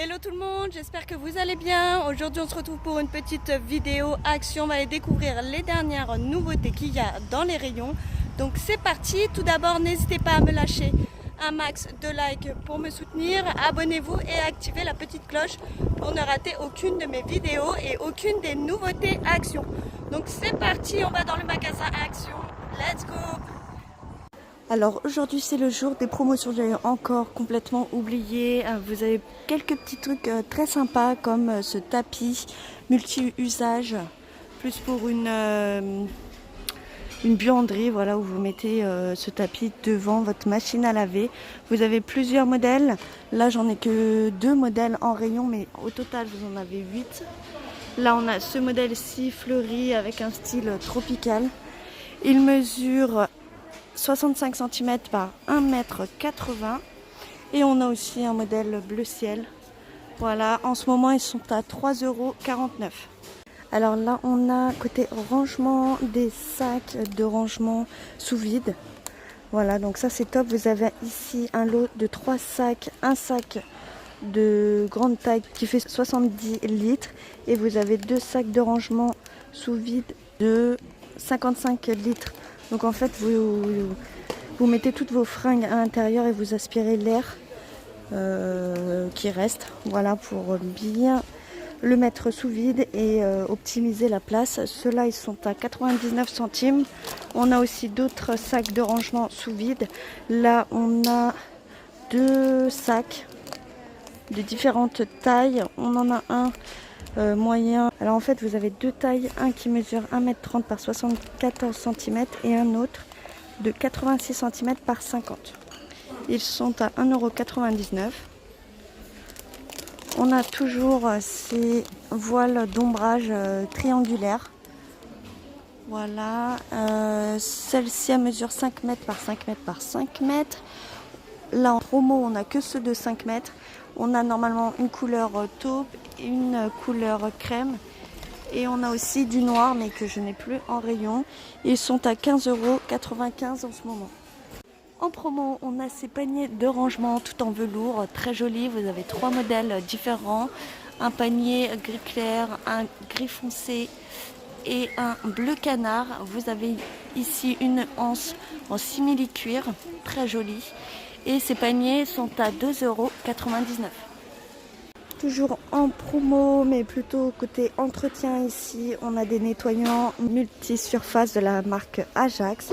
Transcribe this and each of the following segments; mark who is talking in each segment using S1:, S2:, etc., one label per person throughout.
S1: Hello tout le monde, j'espère que vous allez bien. Aujourd'hui on se retrouve pour une petite vidéo action. On va aller découvrir les dernières nouveautés qu'il y a dans les rayons. Donc c'est parti. Tout d'abord n'hésitez pas à me lâcher un max de likes pour me soutenir. Abonnez-vous et activez la petite cloche pour ne rater aucune de mes vidéos et aucune des nouveautés action. Donc c'est parti, on va dans le magasin action. Let's go! Alors aujourd'hui c'est le jour des promotions, j'avais encore complètement oublié. Vous avez quelques petits trucs très sympas comme ce tapis multi-usage, plus pour une buanderie, voilà, où vous mettez ce tapis devant votre machine à laver. Vous avez plusieurs modèles, là j'en ai que 2 modèles en rayon, mais au total vous en avez 8. Là on a ce modèle-ci fleuri avec un style tropical. Il mesure 65 cm par 1,80 m et on a aussi un modèle bleu ciel. Voilà, en ce moment ils sont à 3,49 €. Alors là on a côté rangement des sacs de rangement sous vide. Voilà, donc ça c'est top. Vous avez ici un lot de 3 sacs, un sac de grande taille qui fait 70 litres et vous avez 2 sacs de rangement sous vide de 55 litres. Donc en fait vous mettez toutes vos fringues à l'intérieur et vous aspirez l'air qui reste. Voilà, pour bien le mettre sous vide et optimiser la place. Ceux-là ils sont à 99 centimes. On a aussi d'autres sacs de rangement sous vide. Là on a 2 sacs de différentes tailles. On en a un moyen. Alors en fait vous avez 2 tailles, un qui mesure 1,30 m par 74 cm et un autre de 86 cm par 50. Ils sont à 1,99 €. On a toujours ces voiles d'ombrage triangulaires. Voilà, celle-ci elle mesure 5 m par 5 m par 5 m. Là en promo on n'a que ceux de 5 m. On a normalement une couleur taupe, une couleur crème et on a aussi du noir mais que je n'ai plus en rayon. Ils sont à 15,95 € en ce moment. En promo on a ces paniers de rangement tout en velours, très jolis. Vous avez 3 modèles différents. Un panier gris clair, un gris foncé et un bleu canard. Vous avez ici une anse en simili-cuir, très jolie. Et ces paniers sont à 2,99 €. Toujours en promo, mais plutôt côté entretien ici, on a des nettoyants multi-surface de la marque Ajax.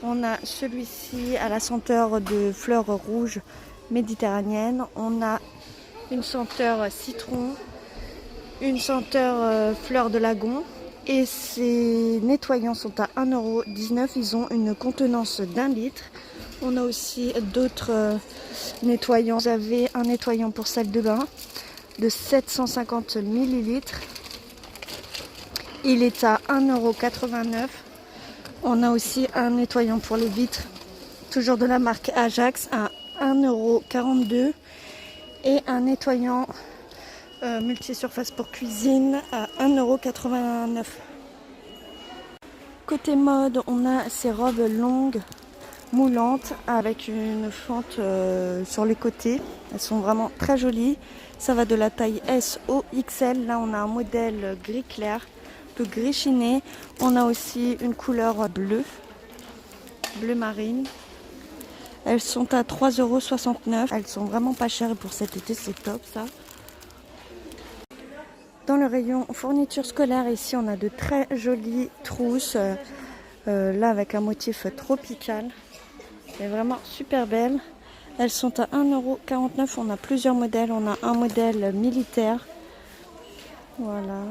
S1: On a celui-ci à la senteur de fleurs rouges méditerranéennes. On a une senteur citron, une senteur fleur de lagon. Et ces nettoyants sont à 1,19 €. Ils ont une contenance d'1 litre. On a aussi d'autres nettoyants. Vous avez un nettoyant pour salle de bain de 750 ml. Il est à 1,89 €. On a aussi un nettoyant pour les vitres, toujours de la marque Ajax, à 1,42 €. Et un nettoyant multisurface pour cuisine à 1,89 €. Côté mode, on a ces robes longues moulantes avec une fente sur les côtés. Elles sont vraiment très jolies. Ça va de la taille S au XL. Là on a un modèle gris clair, un peu gris chiné. On a aussi une couleur bleu marine. Elles sont à 3,69 €. Elles sont vraiment pas chères et pour cet été c'est top ça. Dans le rayon fourniture scolaire, ici on a de très jolies trousses. Là avec un motif tropical. Elle est vraiment super belle. Elles sont à 1,49 €. On a plusieurs modèles. On a un modèle militaire. Voilà.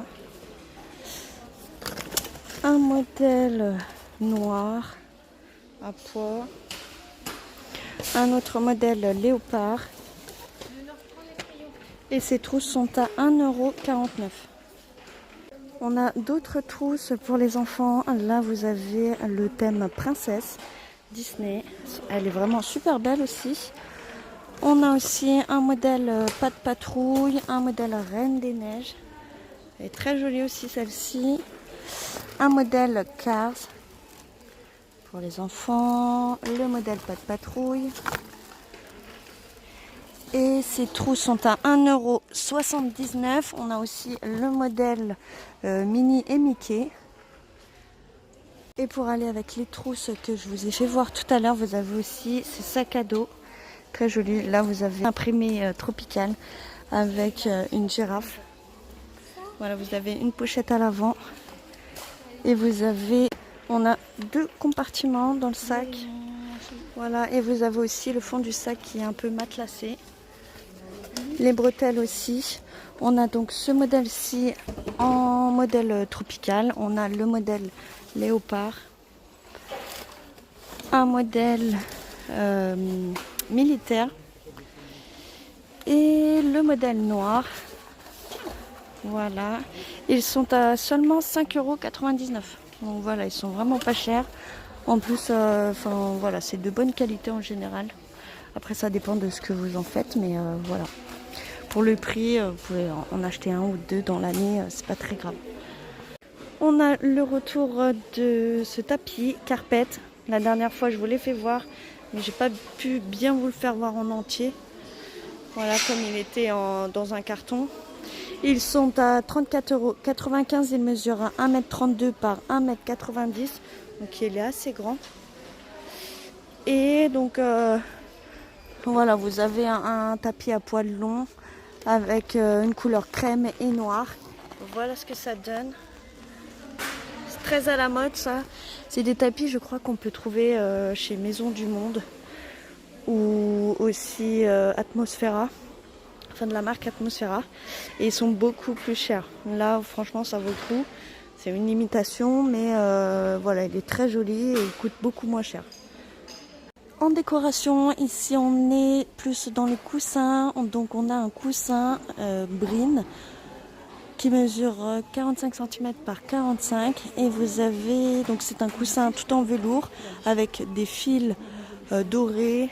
S1: Un modèle noir à pois. Un autre modèle léopard. Et ces trousses sont à 1,49 €. On a d'autres trousses pour les enfants. Là vous avez le thème princesse Disney. Elle est vraiment super belle aussi. On a aussi un modèle pas de patrouille, un modèle reine des neiges. Elle est très jolie aussi celle-ci. Un modèle Cars pour les enfants. Le modèle pas de patrouille. Et ces trous sont à 1,79 €. On a aussi le modèle Minnie et Mickey. Et pour aller avec les trousses que je vous ai fait voir tout à l'heure, vous avez aussi ce sac à dos. Très joli. Là, vous avez imprimé tropical avec une girafe. Voilà, vous avez une pochette à l'avant. Et on a 2 compartiments dans le sac. Voilà, et vous avez aussi le fond du sac qui est un peu matelassé. Les bretelles aussi. On a donc ce modèle-ci en modèle tropical. On a le modèle léopard. Un modèle militaire. Et le modèle noir. Voilà. Ils sont à seulement 5,99 €. Donc voilà, ils sont vraiment pas chers. En plus, voilà, c'est de bonne qualité en général. Après, ça dépend de ce que vous en faites, mais voilà. Pour le prix, vous pouvez en acheter 1 ou 2 dans l'année, c'est pas très grave. On a le retour de ce tapis carpet. La dernière fois, je vous l'ai fait voir, mais j'ai pas pu bien vous le faire voir en entier. Voilà, comme il était dans un carton. Ils sont à 34,95 €. Ils mesurent 1,32 m par 1,90 m. Donc il est assez grand. Et donc voilà, vous avez un tapis à poils longs avec une couleur crème et noire. Voilà ce que ça donne. C'est très à la mode ça. C'est des tapis, je crois, qu'on peut trouver chez Maison du Monde ou aussi Atmosphera. Enfin de la marque Atmosphera. Et ils sont beaucoup plus chers. Là, franchement, ça vaut le coup. C'est une imitation, mais voilà, il est très joli et il coûte beaucoup moins cher. En décoration, ici on est plus dans les coussins. Donc on a un coussin Brin qui mesure 45 cm par 45 et vous avez, donc c'est un coussin tout en velours avec des fils dorés,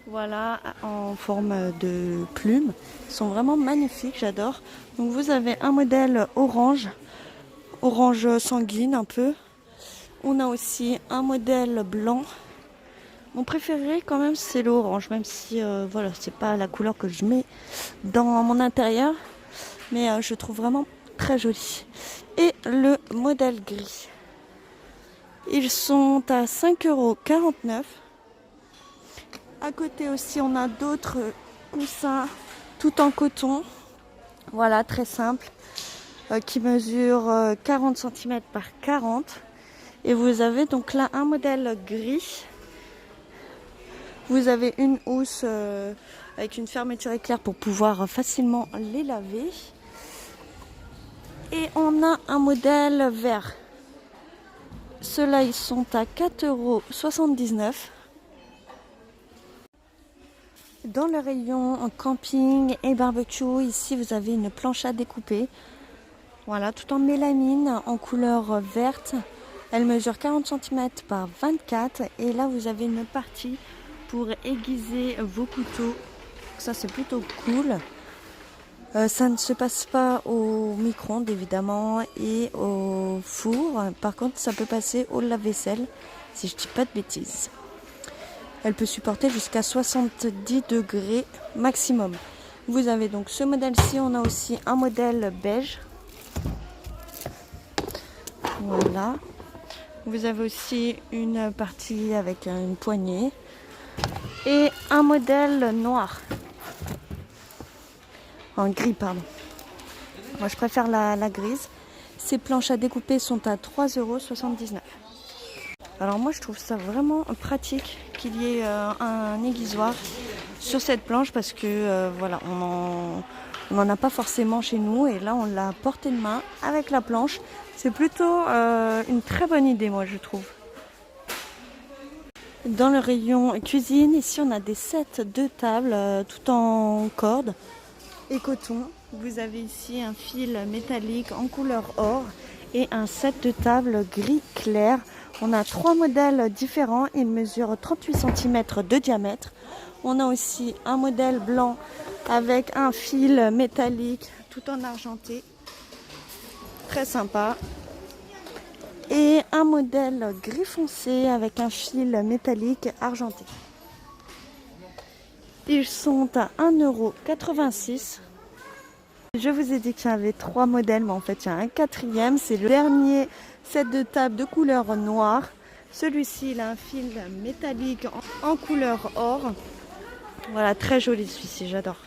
S1: voilà, en forme de plume. Ils sont vraiment magnifiques, j'adore. Donc vous avez un modèle orange sanguine un peu. On a aussi un modèle blanc. Mon préféré quand même c'est l'orange, même si voilà, c'est pas la couleur que je mets dans mon intérieur, mais je trouve vraiment très joli. Et le modèle gris, ils sont à 5,49 €. À côté aussi on a d'autres coussins tout en coton, voilà, très simple, qui mesurent 40 cm par 40. Et vous avez donc là un modèle gris. Vous avez une housse avec une fermeture éclair pour pouvoir facilement les laver. Et on a un modèle vert. Ceux-là, ils sont à 4,79 €. Dans le rayon camping et barbecue, ici vous avez une planche à découper. Voilà, tout en mélamine, en couleur verte. Elle mesure 40 cm par 24. Et là, vous avez une partie pour aiguiser vos couteaux. Ça, c'est plutôt cool. Ça ne se passe pas au micro-ondes évidemment et au four. Par contre, ça peut passer au lave-vaisselle, si je dis pas de bêtises. Elle peut supporter jusqu'à 70 degrés maximum. Vous avez donc ce modèle-ci. On a aussi un modèle beige. Voilà. Vous avez aussi une partie avec une poignée. Et un modèle noir. En gris, pardon. Moi, je préfère la grise. Ces planches à découper sont à 3,79 €. Alors moi, je trouve ça vraiment pratique qu'il y ait un aiguisoir sur cette planche parce que voilà, on n'en a pas forcément chez nous. Et là, on l'a à portée de main avec la planche. C'est plutôt une très bonne idée, moi, je trouve. Dans le rayon cuisine, ici, on a des sets de tables tout en corde et coton. Vous avez ici un fil métallique en couleur or et un set de table gris clair. On a 3 modèles différents. Ils mesurent 38 cm de diamètre. On a aussi un modèle blanc avec un fil métallique tout en argenté. Très sympa. Et un modèle gris foncé avec un fil métallique argenté. Ils sont à 1,86 €. Je vous ai dit qu'il y avait 3 modèles, mais en fait il y a un quatrième. C'est le dernier set de table de couleur noire. Celui-ci, il a un fil métallique en couleur or. Voilà, très joli celui-ci, j'adore.